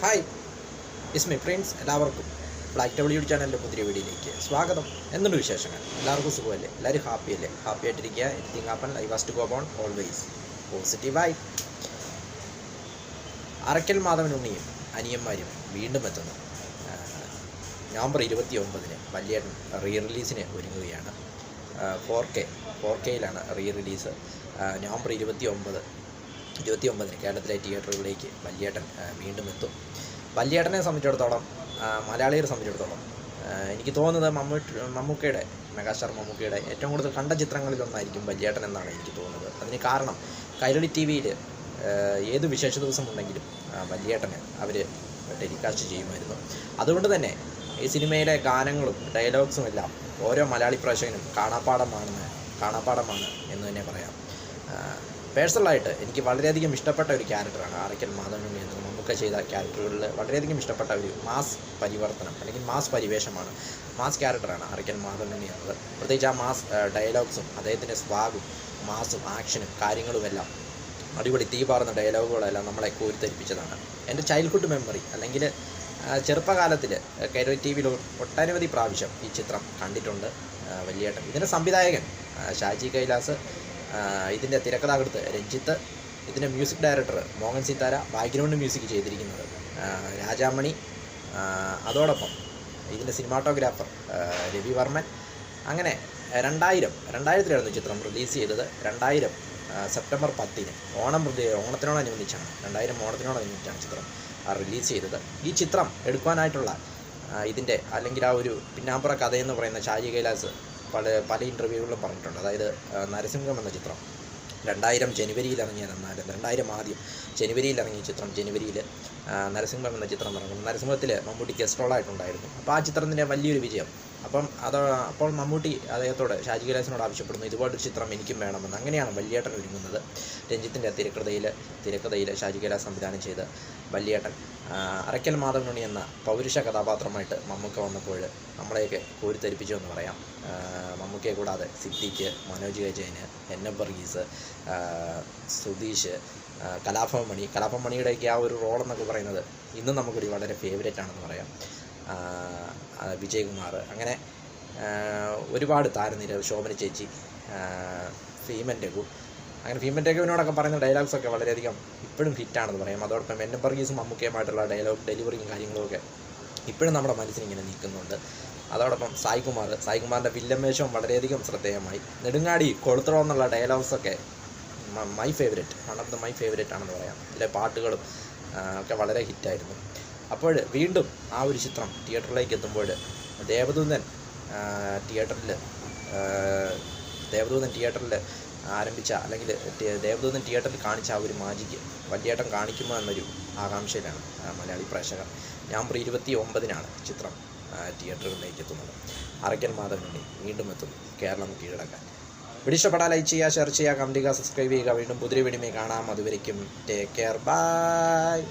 Hi, is my friends. എല്ലാവർക്കും black W ചാനലിൻ്റെ പുതിയ വീഡിയോയിലേക്ക് സ്വാഗതം. എന്തുണ്ട് വിശേഷങ്ങൾ? എല്ലാവർക്കും സുഖമല്ലേ? എല്ലാവരും ഹാപ്പിയല്ലേ? ഹാപ്പി ആയിട്ടിരിക്കുക. Anything happen, I was to go on always പോസിറ്റീവായി. അറയ്ക്കൽ മാധവനുണ്ണിയും അനിയന്മാരും വീണ്ടും എത്തുന്നു. നവംബർ 29 വല്യേട്ടൻ റീ റിലീസിന് ഒരുങ്ങുകയാണ്. 4Kയിലാണ് റീ റിലീസ്. നവംബർ 29 കേരളത്തിലെ തിയേറ്ററുകളിലേക്ക് വല്യേട്ടൻ വീണ്ടും എത്തും. വല്യേട്ടനെ സംബന്ധിച്ചിടത്തോളം, മലയാളിയെ സംബന്ധിച്ചിടത്തോളം എനിക്ക് തോന്നുന്നത് മമ്മൂക്കയുടെ, മെഗാസ്റ്റാർ മമ്മൂക്കയുടെ ഏറ്റവും കൂടുതൽ കണ്ട ചിത്രങ്ങളിലൊന്നായിരിക്കും വല്യേട്ടൻ എന്നാണ് എനിക്ക് തോന്നുന്നത്. അതിന് കാരണം കൈരളി TV-യിൽ ഏത് വിശേഷ ദിവസമുണ്ടെങ്കിലും വല്യേട്ടന് അവർ ടെലികാസ്റ്റ് ചെയ്യുമായിരുന്നു. അതുകൊണ്ട് തന്നെ ഈ സിനിമയിലെ ഗാനങ്ങളും ഡയലോഗ്സും എല്ലാം ഓരോ മലയാളി പ്രേക്ഷകനും കാണാപ്പാടമാണ് എന്ന് തന്നെ പറയാം. പേഴ്സണലായിട്ട് എനിക്ക് വളരെയധികം ഇഷ്ടപ്പെട്ട ഒരു ക്യാരക്ടറാണ് അറയ്ക്കൽ മാധവനുണ്ണി എന്നത്. മമ്മൂക്ക ചെയ്ത ക്യാരക്ടറുകളിൽ വളരെയധികം ഇഷ്ടപ്പെട്ട ഒരു മാസ് പരിവർത്തനം അല്ലെങ്കിൽ മാസ് പരിവേഷമാണ്, മാസ് ക്യാരക്ടറാണ് അറയ്ക്കൽ മാധവനുണ്ണി എന്നത്. പ്രത്യേകിച്ച് ആ മാസ് ഡയലോഗ്സും അദ്ദേഹത്തിൻ്റെ സ്വാഗും മാസും ആക്ഷനും കാര്യങ്ങളുമെല്ലാം അടിപൊളി തീ പാറുന്ന ഡയലോഗുകളെല്ലാം നമ്മളെ കോരിത്തരിപ്പിച്ചതാണ്. എൻ്റെ ചൈൽഡ്ഹുഡ് മെമ്മറി അല്ലെങ്കിൽ ചെറുപ്പകാലത്തിൽ കൈരളി TV-യിൽ ഒട്ടനവധി പ്രാവശ്യം ഈ ചിത്രം കണ്ടിട്ടുണ്ട് വല്യേട്ടൻ. ഇതിൻ്റെ സംവിധായകൻ ഷാജി കൈലാസ്, ഇതിൻ്റെ തിരക്കഥാകൃത്ത് രഞ്ജിത്ത്, ഇതിൻ്റെ music director Mohan Sithara, background music ചെയ്തിരിക്കുന്നത് രാജാമണി, അതോടൊപ്പം ഇതിൻ്റെ സിനിമാറ്റോഗ്രാഫർ രവിവർമ്മൻ. അങ്ങനെ 2000-ലായിരുന്നു ചിത്രം റിലീസ് ചെയ്തത്. 2000 സെപ്റ്റംബർ 10 ഓണത്തിനോടനുബന്ധിച്ചാണ്, 2000 ഓണത്തിനോടനുബന്ധിച്ചാണ് ചിത്രം റിലീസ് ചെയ്തത്. ഈ ചിത്രം എടുക്കാനായിട്ടുള്ള ഇതിൻ്റെ അല്ലെങ്കിൽ ആ ഒരു പിന്നാമ്പുറ കഥയെന്ന് പറയുന്ന ഷാജി കൈലാസ് പല ഇൻ്റർവ്യൂകളിലും പറഞ്ഞിട്ടുണ്ട്. അതായത് നരസിംഹം എന്ന ചിത്രം 2000 ജനുവരിയിൽ ഇറങ്ങിയതെന്നാലും 2000 ആദ്യം ജനുവരിയിൽ ഇറങ്ങിയ ചിത്രം ജനുവരിയിൽ നരസിംഹം എന്ന ചിത്രം ഇറങ്ങുന്നു. നരസിംഹത്തിൽ മമ്മൂട്ടി ഗസ്റ്റ് റോളായിട്ടുണ്ടായിരുന്നു. അപ്പോൾ ആ ചിത്രത്തിൻ്റെ വലിയൊരു വിജയം. അപ്പോൾ മമ്മൂട്ടി അദ്ദേഹത്തോട്, ഷാജി കൈലാസിനോട് ആവശ്യപ്പെടുന്നു ഇതുപോലൊരു ചിത്രം എനിക്കും വേണമെന്ന്. അങ്ങനെയാണ് വല്യേട്ടൻ ഒരുങ്ങുന്നത്. രഞ്ജിത്തിൻ്റെ തിരക്കഥയിൽ ഷാജി കൈലാസ് സംവിധാനം ചെയ്ത് വല്യേട്ടൻ അറയ്ക്കൽ മാധവനുണ്ണി എന്ന പൗരുഷ കഥാപാത്രമായിട്ട് മമ്മൂക്ക വന്നപ്പോൾ നമ്മളെയൊക്കെ കോരിത്തരിപ്പിച്ചു എന്ന് പറയാം. മമ്മൂക്കയെ കൂടാതെ സിദ്ദീഖ്, മനോജ് കെ ജയൻ, NF വർഗീസ്, സുധീഷ്, കലാഭവൻ മണിയുടെയൊക്കെ ആ ഒരു റോളെന്നൊക്കെ പറയുന്നത് ഇന്നും നമുക്കൊരു വളരെ ഫേവറേറ്റ് ആണെന്ന് പറയാം. വിജയകുമാർ, അങ്ങനെ ഒരുപാട് താരനിര, ശോഭന ചേച്ചി, ഭീമൻ രഘു. അങ്ങനെ ഭീമൻ രഘുവിനോടൊക്കെ പറയുന്ന ഡയലോഗ്സൊക്കെ വളരെയധികം ഇപ്പോഴും ഹിറ്റാണെന്ന് പറയാം. അതോടൊപ്പം NF വർഗീസും മമ്മൂക്കയുമായിട്ടുള്ള ഡയലോഗ് ഡെലിവറിയും കാര്യങ്ങളുമൊക്കെ ഇപ്പോഴും നമ്മുടെ മനസ്സിനിങ്ങനെ നിൽക്കുന്നുണ്ട്. അതോടൊപ്പം സായികുമാറിൻ്റെ വില്ലൻ വേഷവും വളരെയധികം ശ്രദ്ധേയമായി. നെടുങ്ങാടി കൊളുത്തറോ എന്നുള്ള ഡയലോഗ്സൊക്കെ മൈ ഫേവറേറ്റ് ആണെന്ന് പറയാം. ഇതിലെ പാട്ടുകളും ഒക്കെ വളരെ ഹിറ്റായിരുന്നു. അപ്പോൾ വീണ്ടും ആ ഒരു ചിത്രം തിയേറ്ററിലേക്ക് എത്തുമ്പോൾ ദേവദൂതൻ തിയേറ്ററിൽ ആരംഭിച്ച അല്ലെങ്കിൽ ദേവദൂതൻ തിയേറ്ററിൽ കാണിച്ച ആ ഒരു മാജിക്ക് വല്യേട്ടൻ കാണിക്കുമോ എന്നൊരു ആകാംക്ഷയിലാണ് മലയാളി പ്രേക്ഷകർ. നവംബർ 29 ചിത്രം തിയേറ്ററുകളിലേക്ക് എത്തുന്നത്. അറയ്ക്കൽ മാധവനുണ്ണി വീണ്ടും എത്തുന്നു കേരളം കീഴടക്കാൻ. വീഡിയോ ഇഷ്ടപ്പെട്ടാൽ ലൈക്ക് ചെയ്യുക, ഷെയർ ചെയ്യുക, കമൻറ്റ് ചെയ്യുക, സബ്സ്ക്രൈബ് ചെയ്യുക. വീണ്ടും പുതിയ വീഡിയോയിൽ കാണാം. അതുവരയ്ക്കും ടേക്ക് കെയർ, ബൈ.